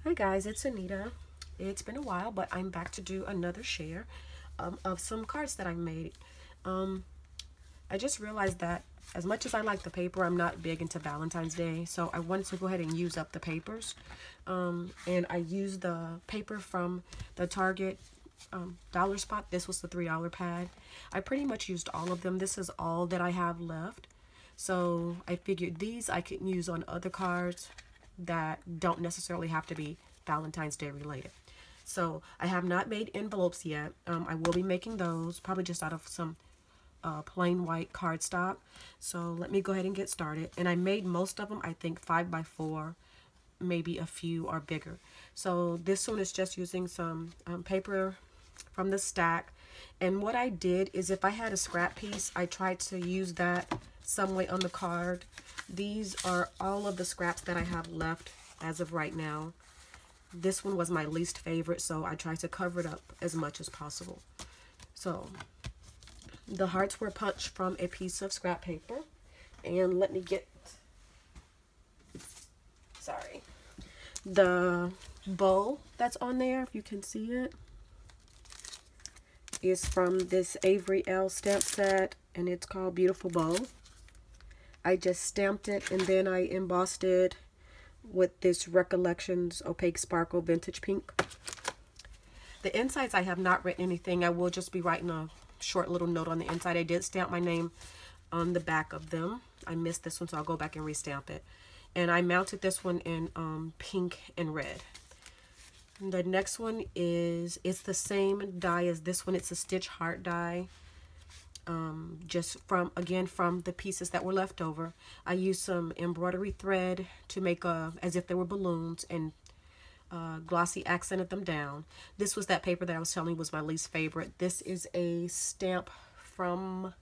Hi guys, it's Anita. It's been a while, but I'm back to do another share of some cards that I made. Um, I just realized that as much as I like the paper, I'm not big into Valentine's Day, so I wanted to go ahead and use up the papers. And I used the paper from the Target dollar spot. This was the $3 pad. I pretty much used all of them. This is all that I have left. So I figured these I could use on other cards that don't necessarily have to be Valentine's Day related. So I have not made envelopes yet. I will be making those probably just out of some plain white cardstock. So let me go ahead and get started. And I made most of them, I think 5x4, maybe a few are bigger. So this one is just using some paper from the stack. And what I did is if I had a scrap piece, I tried to use that some way on the card. These are all of the scraps that I have left as of right now. This one was my least favorite, so I tried to cover it up as much as possible. So the hearts were punched from a piece of scrap paper. And let me get, sorry, the bow that's on there, if you can see it, is from this Avery L stamp set, and it's called Beautiful Bow. I just stamped it and then I embossed it with this Recollections Opaque Sparkle Vintage Pink. The insides I have not written anything. I will just be writing a short little note on the inside. I did stamp my name on the back of them. I missed this one, so I'll go back and restamp it. And I mounted this one in pink and red. The next one is, it's the same die as this one. It's a stitch heart die. Just from, again, from the pieces that were left over. I used some embroidery thread to make as if they were balloons, and glossy accented them down. This was that paper that I was telling you was my least favorite. This is a stamp from,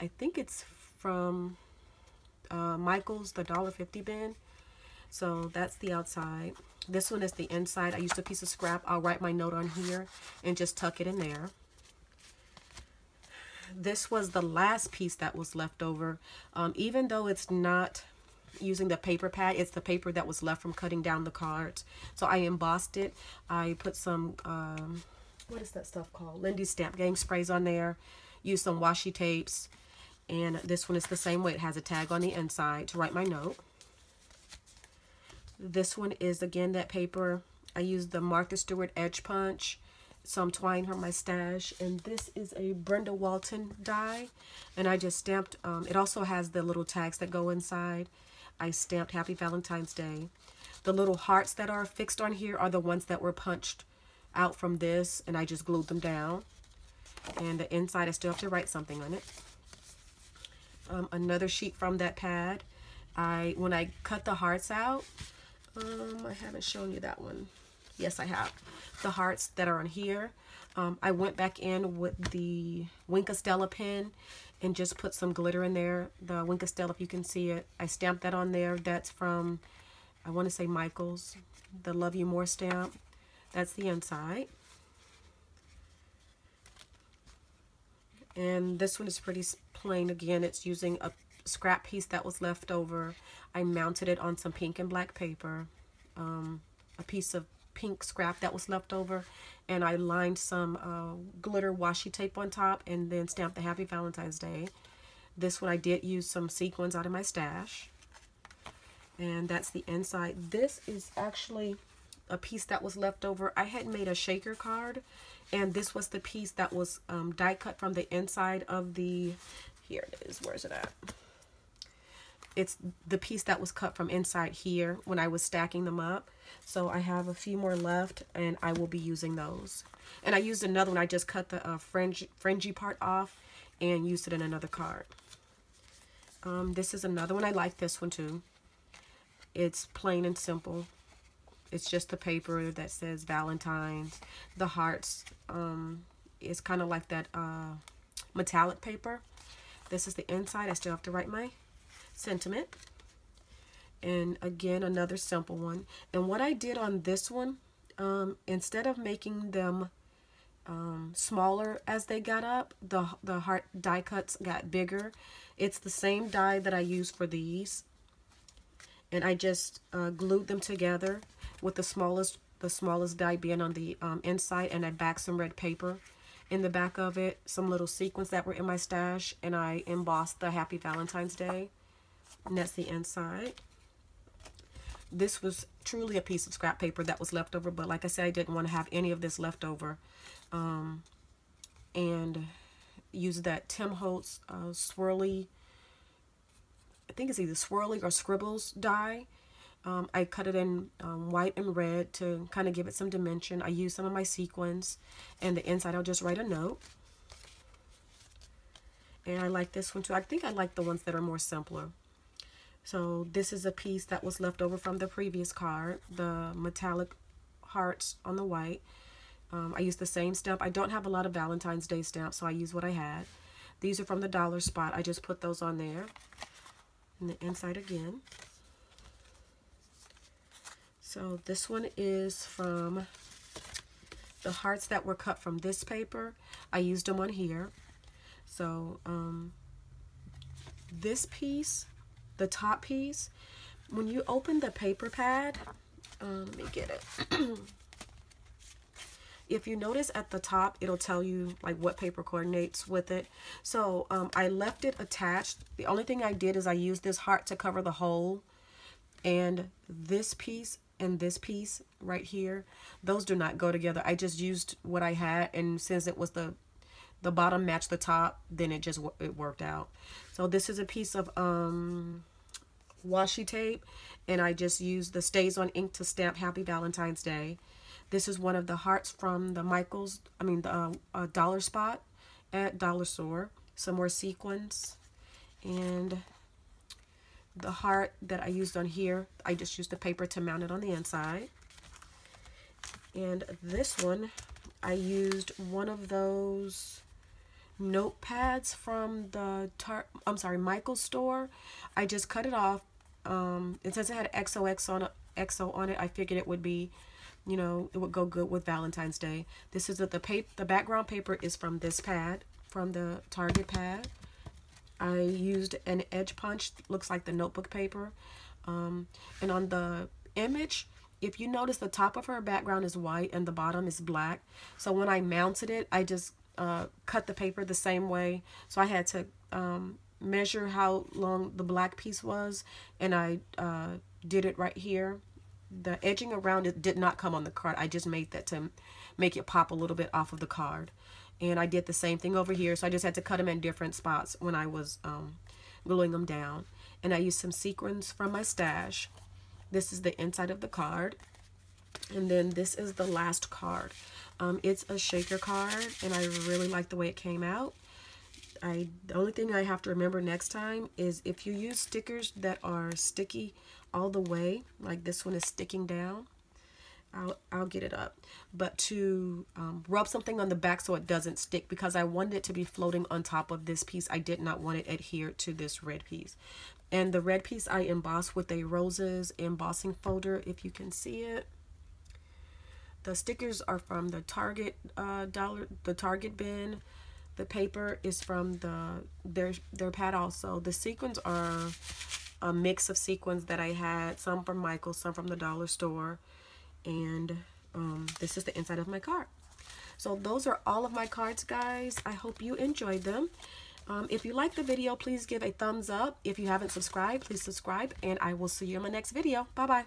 I think it's from Michael's, the $1.50 bin. So that's the outside. This one is the inside. I used a piece of scrap. I'll write my note on here and just tuck it in there. This was the last piece that was left over. Even though it's not using the paper pad, it's the paper that was left from cutting down the cards. So I embossed it. I put some, what is that stuff called? Lindy's Stamp Gang sprays on there. Used some washi tapes. And this one is the same way. It has a tag on the inside to write my note. This one is, again, that paper. I used the Martha Stewart Edge Punch, some twine from my stash, and this is a Brenda Walton die, and I just stamped, it also has the little tags that go inside. I stamped Happy Valentine's Day. The little hearts that are fixed on here are the ones that were punched out from this, and I just glued them down. And the inside, I still have to write something on it. Another sheet from that pad. When I cut the hearts out, I haven't shown you that one. Yes, I have. The hearts that are on here. I went back in with the Wink Stella pen and just put some glitter in there. The Wink Stella, if you can see it. I stamped that on there. That's from, I want to say Michael's, the Love You More stamp. That's the inside. And this one is pretty plain. Again, it's using a scrap piece that was left over. I mounted it on some pink and black paper. A piece of pink scrap that was left over, and I lined some glitter washi tape on top and then stamped the Happy Valentine's Day. This one I did use some sequins out of my stash, and that's the inside. This is actually a piece that was left over. I had made a shaker card, and this was the piece that was die cut from the inside of the, here it is, where's it at? It's the piece that was cut from inside here when I was stacking them up. So I have a few more left, and I will be using those. And I used another one. I just cut the fringy part off and used it in another card. This is another one. I like this one too. It's plain and simple. It's just the paper that says Valentine's. The hearts is kind of like that metallic paper. This is the inside. I still have to write my sentiment. And again, another simple one. And what I did on this one, instead of making them smaller as they got up, the heart die cuts got bigger. It's the same die that I used for these, and I just glued them together. with the smallest die being on the inside, and I backed some red paper in the back of it, some little sequins that were in my stash, and I embossed the Happy Valentine's Day, and that's the inside. This was truly a piece of scrap paper that was left over, but like I said, I didn't want to have any of this left over, and use that Tim Holtz swirly, I think it's either swirly or scribbles die. I cut it in white and red to kind of give it some dimension. I used some of my sequins, and the inside I'll just write a note. And I like this one too. I think I like the ones that are more simpler. So this is a piece that was left over from the previous card, the metallic hearts on the white. I used the same stamp. I don't have a lot of Valentine's Day stamps, so I use what I had. These are from the dollar spot. I just put those on there. And the inside again. So this one is from the hearts that were cut from this paper. I used them on here. So this piece, the top piece, when you open the paper pad, let me get it. If you notice at the top, it'll tell you like what paper coordinates with it. So I left it attached. The only thing I did is I used this heart to cover the hole, and this piece and this piece right here, those do not go together. I just used what I had, and since it was the bottom matched the top, then it worked out. So this is a piece of washi tape, and I just used the Stays on ink to stamp Happy Valentine's Day. This is one of the hearts from the the dollar spot at Dollar Store. Some more sequins, and the heart that I used on here, I just used the paper to mount it on the inside. And this one, I used one of those notepads from the Michael's store. I just cut it off. And since it had XO on it, I figured it would be, you know, it would go good with Valentine's Day. This is the background paper is from this pad, from the Target pad. I used an edge punch, looks like the notebook paper. And on the image, if you notice, the top of her background is white and the bottom is black. So when I mounted it, I just cut the paper the same way. So I had to measure how long the black piece was, and I did it right here. The edging around it did not come on the card. I just made that to make it pop a little bit off of the card. And I did the same thing over here. So I just had to cut them in different spots when I was gluing them down. And I used some sequins from my stash. This is the inside of the card. And then this is the last card. It's a shaker card, and I really like the way it came out. The only thing I have to remember next time is if you use stickers that are sticky all the way, like this one is sticking down, I'll get it up, but to rub something on the back so it doesn't stick, because I wanted it to be floating on top of this piece. I did not want it adhered to this red piece. And the red piece I embossed with a roses embossing folder, if you can see it. The stickers are from the Target Target bin. The paper is from their pad also. The sequins are a mix of sequins that I had, some from Michael's, some from the dollar store. And this is the inside of my card. So those are all of my cards, guys. I hope you enjoyed them. If you like the video, please give a thumbs up. If you haven't subscribed, please subscribe, and I will see you in my next video. Bye-bye.